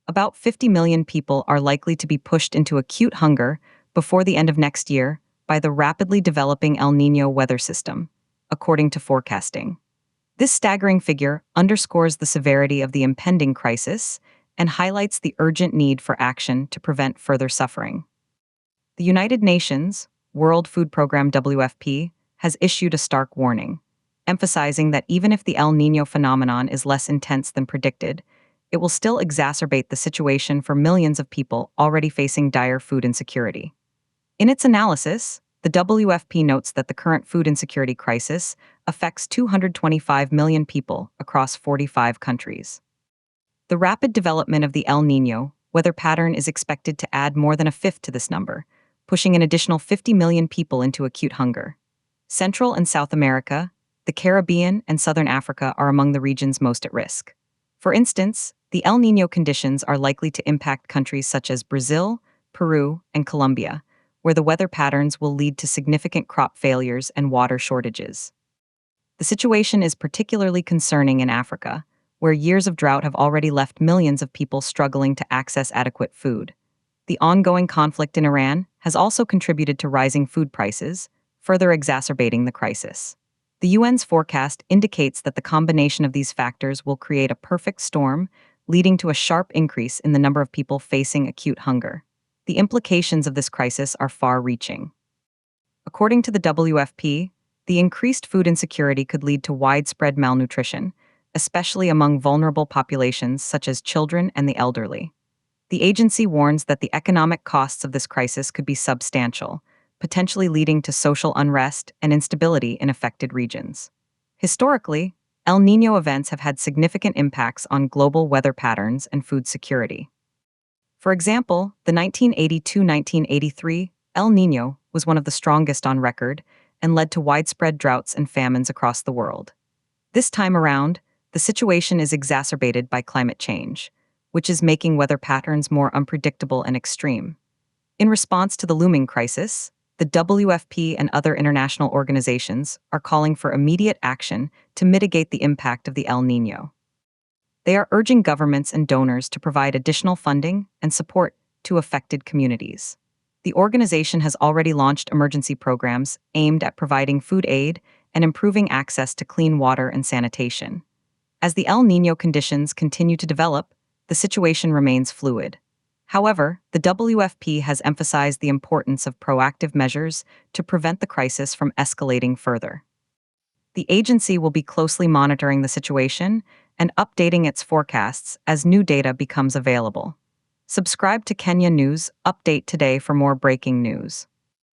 About 50 million people are likely to be pushed into acute hunger before the end of next year by the rapidly developing El Nino weather system, according to forecasting. This staggering figure underscores the severity of the impending crisis and highlights the urgent need for action to prevent further suffering. The United Nations, World Food Programme WFP, has issued a stark warning, emphasizing that even if the El Nino phenomenon is less intense than predicted, it will still exacerbate the situation for millions of people already facing dire food insecurity. In its analysis, the WFP notes that the current food insecurity crisis affects 225 million people across 45 countries. The rapid development of the El Nino weather pattern is expected to add more than a fifth to this number, pushing an additional 50 million people into acute hunger. Central and South America, the Caribbean, and Southern Africa are among the regions most at risk. For instance, the El Nino conditions are likely to impact countries such as Brazil, Peru, and Colombia, where the weather patterns will lead to significant crop failures and water shortages. The situation is particularly concerning in Africa, where years of drought have already left millions of people struggling to access adequate food. The ongoing conflict in Iran has also contributed to rising food prices, further exacerbating the crisis. The UN's forecast indicates that the combination of these factors will create a perfect storm, leading to a sharp increase in the number of people facing acute hunger. The implications of this crisis are far-reaching. According to the WFP, the increased food insecurity could lead to widespread malnutrition, especially among vulnerable populations such as children and the elderly. The agency warns that the economic costs of this crisis could be substantial, potentially leading to social unrest and instability in affected regions. Historically, El Nino events have had significant impacts on global weather patterns and food security. For example, the 1982-1983 El Nino was one of the strongest on record and led to widespread droughts and famines across the world. This time around, the situation is exacerbated by climate change, which is making weather patterns more unpredictable and extreme. In response to the looming crisis, the WFP and other international organizations are calling for immediate action to mitigate the impact of the El Nino. They are urging governments and donors to provide additional funding and support to affected communities. The organization has already launched emergency programs aimed at providing food aid and improving access to clean water and sanitation. As the El Nino conditions continue to develop, the situation remains fluid. However, the WFP has emphasized the importance of proactive measures to prevent the crisis from escalating further. The agency will be closely monitoring the situation and updating its forecasts as new data becomes available. Subscribe to Kenya News Update today for more breaking news.